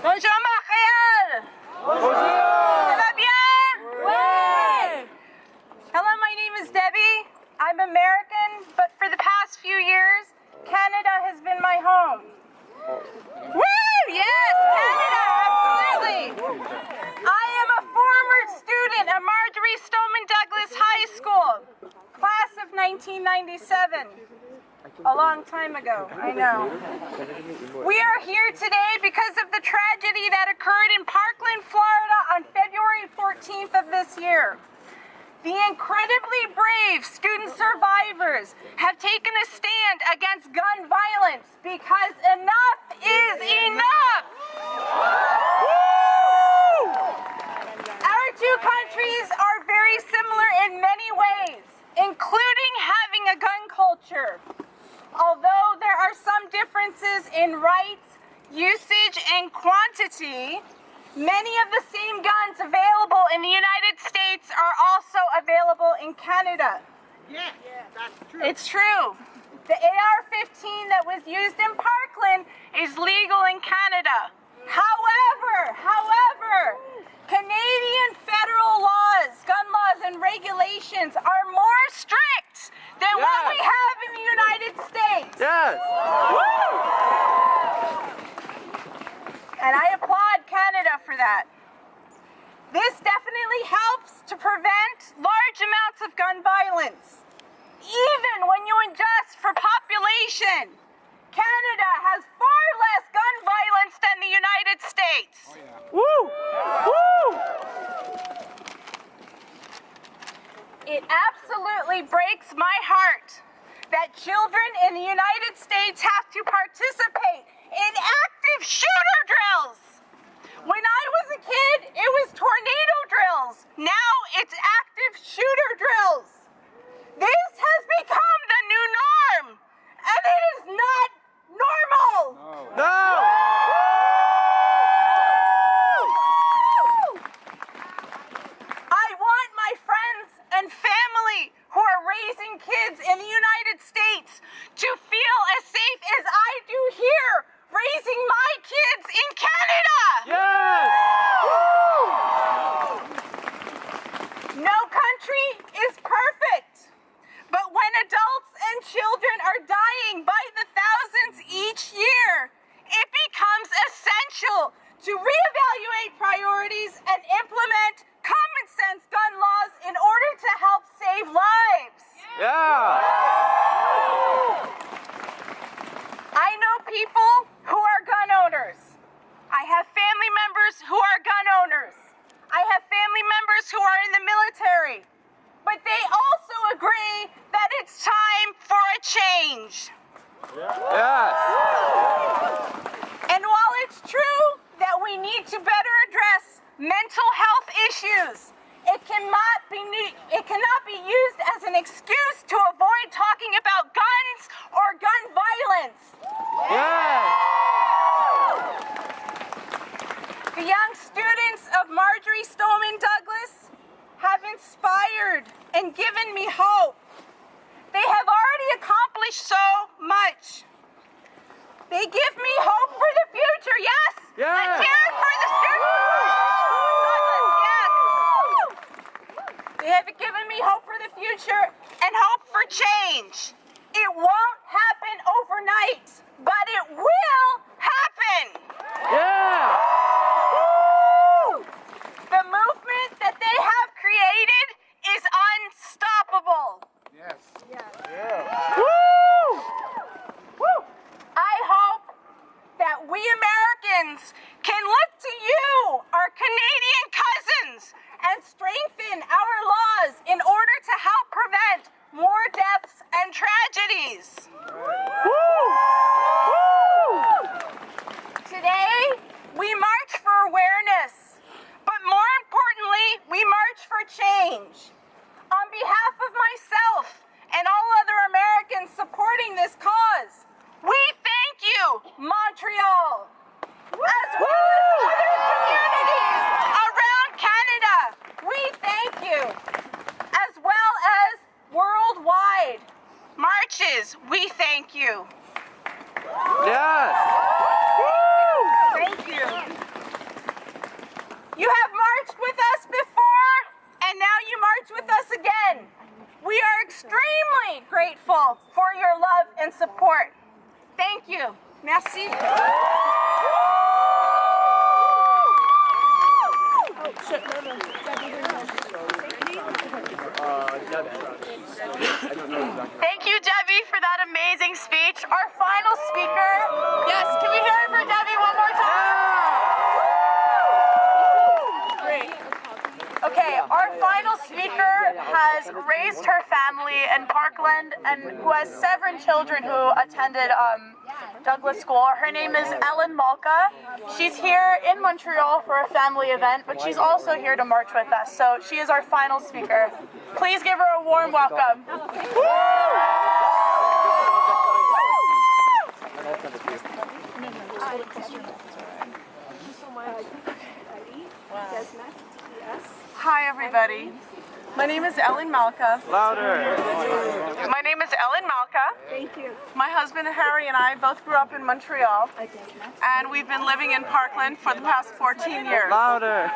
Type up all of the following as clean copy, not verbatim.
Bonjour Montreal! Bonjour! Ça va bien? Oui! Hello, my name is Debbie. I'm American, but for the past few years, Canada has been my home. Woo! Yes, Canada, absolutely. I am a former student at Marjorie Stoneman Douglas High School, class of 1997. A long time ago, I know. We are here today because of the tragedy that occurred in Parkland, Florida on February 14th of this year. The incredibly brave student survivors have taken a stand against gun violence because enough is enough! Our two countries are very similar in many ways, including having a gun culture. Although there are some differences in rights, usage, and quantity, many of the same guns available in the United States are also available in Canada. Yes, that's true. It's true. The AR-15 that was used in Parkland is legal in Canada. However, Canadian federal laws, gun laws and regulations are more strict than what we have in the United States. Yes! And I applaud Canada for that. This definitely helps to prevent large amounts of gun violence. Even when you adjust for population, Canada has far less gun violence than the United States. Woo! Woo! It absolutely breaks my heart that children in the United States have to participate in active shooter drills. When I was a kid, it was tornado drills. Now it's active shooter drills. This has become the new norm, and it is not normal. No! I want my friends and family who are raising kids in the United States to feel as safe as I do here, raising my kids in Canada. Yes! No country is perfect, but when adults and children are dying by the thousands each year, it becomes essential to reevaluate priorities and implement common sense gun laws in order to help save lives. Yeah! I know people who are gun owners. I have family members who are gun owners. I have family members who are in the military. But they also agree that it's time for a change. Yes! And while it's true that we need to better address mental health issues, it cannot be used as an excuse to avoid talking about guns or gun violence. Yes! The young students of Marjorie Stoneman Douglas have inspired and given me hope. They have already accomplished so much. They give me hope for the future. Yes! Yes! Let's hear it for the students of Douglas. Yes! They have given me hope for the future and hope for change. It won't happen overnight, but it will happen. Yeah! The movement that they have created is unstoppable. Yes. Woo! Woo! I hope that we Americans can look to you, our Canadian cousins, and strengthen our laws in order to help prevent more deaths and tragedies. Woo! Today, we march for awareness, but more importantly, we march for change. On behalf of myself and all other Americans supporting this cause, we thank you, Montreal, as well as other communities around Canada. We thank you, as well as worldwide marches. We thank you. Yes! Thank you. raised her family in Parkland and who has 7 children who attended Douglas School. Her name is Ellen Malka. She's here in Montreal for a family event, but she's also here to march with us. So she is our final speaker. Please give her a warm welcome. Hi everybody. My name is Ellen Malka. Louder. My name is Ellen Malka. Thank you. My husband Harry and I both grew up in Montreal, and we've been living in Parkland for the past 14 years. Louder.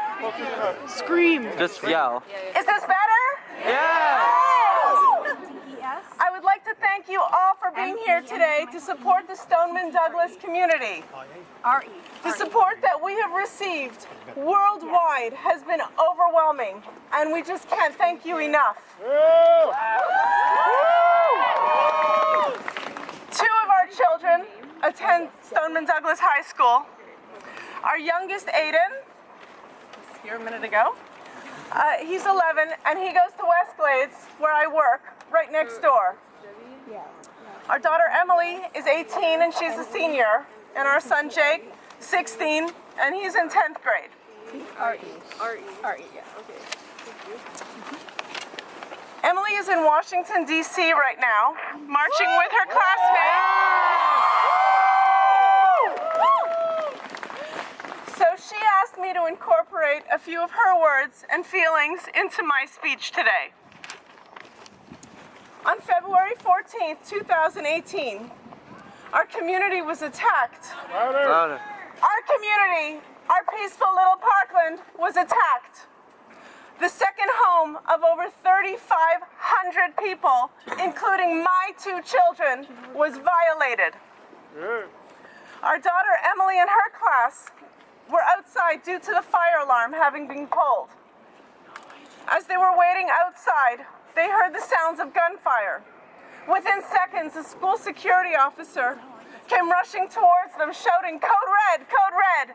Scream. Just yell. Is this better? Yeah. I would like to thank you all for being here today to support the Stoneman Douglas community. The support that we have received worldwide has been overwhelming, and we just can't thank you enough. 2 of our children attend Stoneman Douglas High School. Our youngest, Aiden, was here a minute ago. He's 11, and he goes to Westglades, where I work, right next door. Our daughter Emily is 18 and she's a senior, and our son Jake, 16, and he's in 10th grade. Emily is in Washington, D.C. right now, marching with her classmates. So she asked me to incorporate a few of her words and feelings into my speech today. On February 14th, 2018, our community was attacked. Louder. Our community, our peaceful little Parkland, was attacked. The second home of over 3,500 people, including my 2 children, was violated. Our daughter Emily and her class were outside due to the fire alarm having been pulled. As they were waiting outside, they heard the sounds of gunfire. Within seconds, a school security officer came rushing towards them, shouting, "Code red, code red."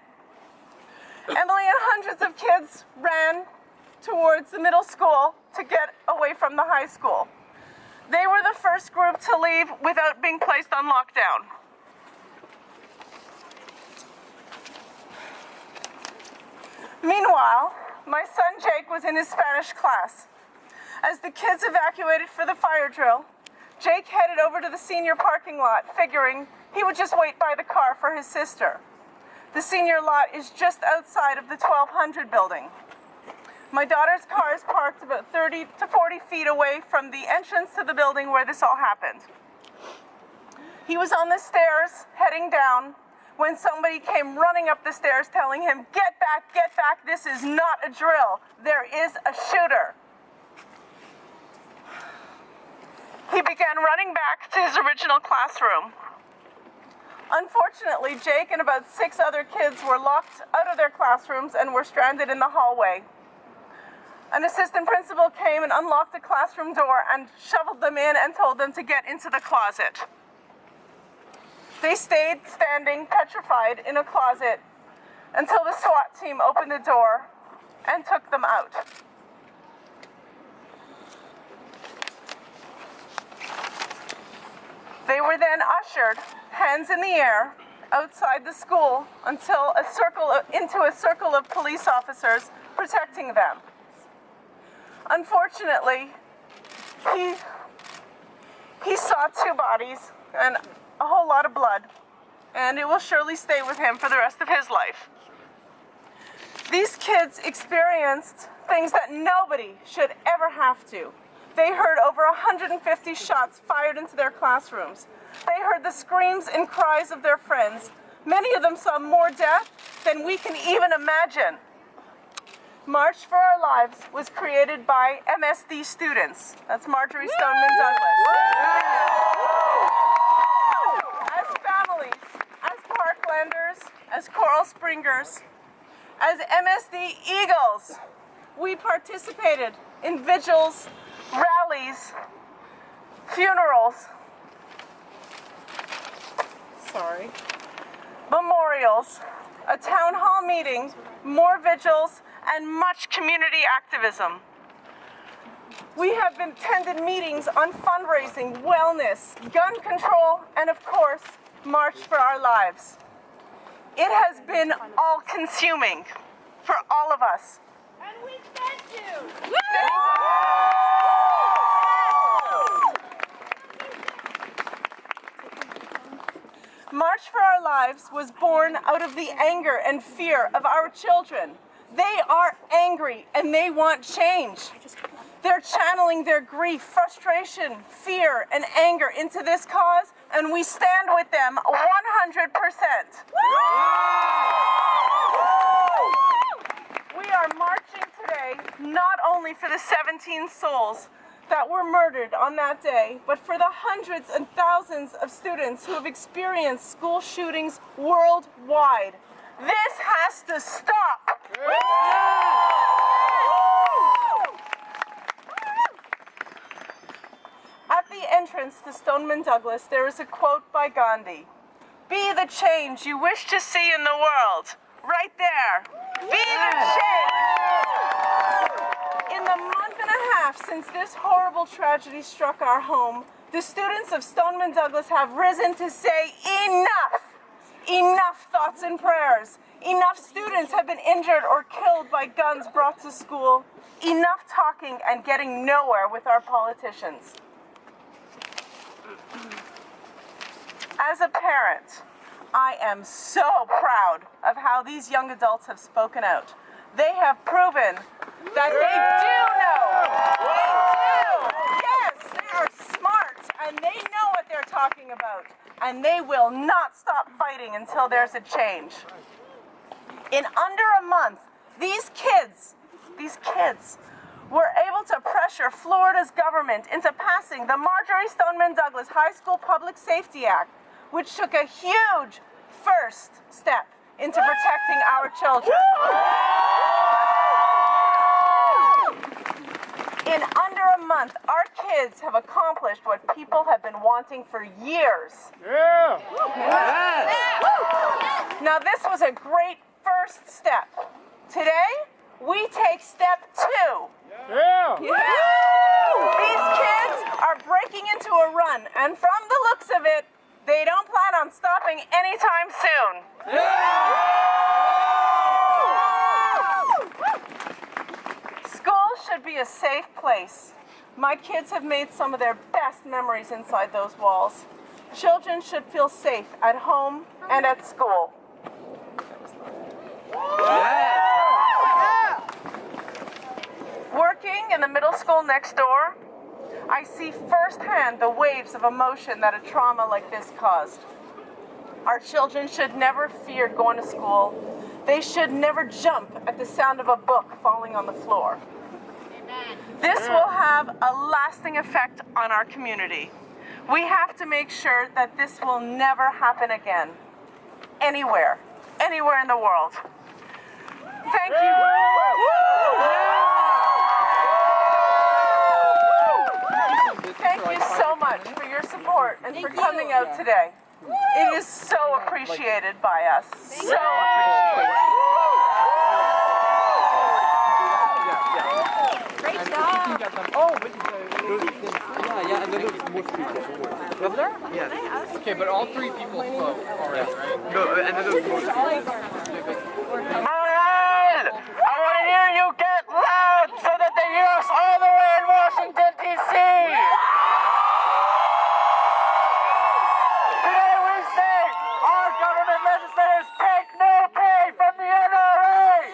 Emily and hundreds of kids ran towards the middle school to get away from the high school. They were the first group to leave without being placed on lockdown. Meanwhile, my son Jake was in his Spanish class. As the kids evacuated for the fire drill, Jake headed over to the senior parking lot, figuring he would just wait by the car for his sister. The senior lot is just outside of the 1200 building. My daughter's car is parked about 30 to 40 feet away from the entrance to the building where this all happened. He was on the stairs, heading down, when somebody came running up the stairs telling him, get back, this is not a drill. There is a shooter." He began running back to his original classroom. Unfortunately, Jake and about 6 other kids were locked out of their classrooms and were stranded in the hallway. An assistant principal came and unlocked the classroom door and shoveled them in and told them to get into the closet. They stayed standing, petrified, in a closet until the SWAT team opened the door and took them out. They were then ushered, hands in the air, outside the school until into a circle of police officers protecting them. Unfortunately, he saw 2 bodies and a whole lot of blood, and it will surely stay with him for the rest of his life. These kids experienced things that nobody should ever have to. They heard over 150 shots fired into their classrooms. They heard the screams and cries of their friends. Many of them saw more death than we can even imagine. March for Our Lives was created by MSD students. That's Marjorie Stoneman Douglas. As families, as Parklanders, as Coral Springers, as MSD Eagles, we participated in vigils, rallies, funerals, memorials, a town hall meeting, more vigils, and much community activism. We have been attended meetings on fundraising, wellness, gun control, and of course, March for Our Lives. It has been all-consuming for all of us. And we thank you. March for Our Lives was born out of the anger and fear of our children. They are angry and they want change. They're channeling their grief, frustration, fear, and anger into this cause, and we stand with them 100%. We are marching today not only for the 17 souls that were murdered on that day, but for the hundreds and thousands of students who have experienced school shootings worldwide. This has to stop. At the entrance to Stoneman Douglas, there is a quote by Gandhi. Be the change you wish to see in the world. Right there. Be the change. In the month and a half since this horrible tragedy struck our home, the students of Stoneman Douglas have risen to say enough. Enough thoughts and prayers. Enough students have been injured or killed by guns brought to school. Enough talking and getting nowhere with our politicians. As a parent, I am so proud of how these young adults have spoken out. They have proven that they do know. They do. Yes, they are smart and they know what they're talking about. And they will not stop fighting until there's a change. In under a month, these kids were able to pressure Florida's government into passing the Marjorie Stoneman Douglas High School Public Safety Act, which took a huge first step into protecting our children. In under a month, our kids have accomplished what people have been wanting for years. Yeah. Now, this was a great first step. Today, we take step 2. Yeah. These kids are breaking into a run, and from the looks of it, they don't plan on stopping anytime soon. School should be a safe place. My kids have made some of their best memories inside those walls. Children should feel safe at home and at school. Working in the middle school next door, I see firsthand the waves of emotion that a trauma like this caused. Our children should never fear going to school. They should never jump at the sound of a book falling on the floor. Amen. This will have a lasting effect on our community. We have to make sure that this will never happen again. Anywhere in the world. Thank you. Thank you so much for your support and for coming out today. It is so appreciated by us. So appreciated. Great job. Oh, but yeah, and then there's more people. Up there? Yeah. Okay, but all 3 people spoke already, right? No, and then there's more people. Montreal! I want to hear you get loud so that they hear us all the way in Washington, D.C. Today we say, our government legislators take no pay from the NRA!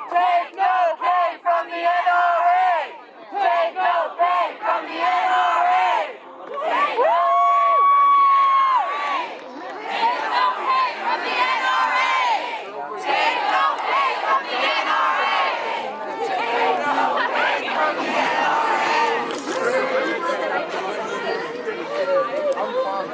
Take no pay from the NRA! Take no pay from the NRA! Take no I'm fine.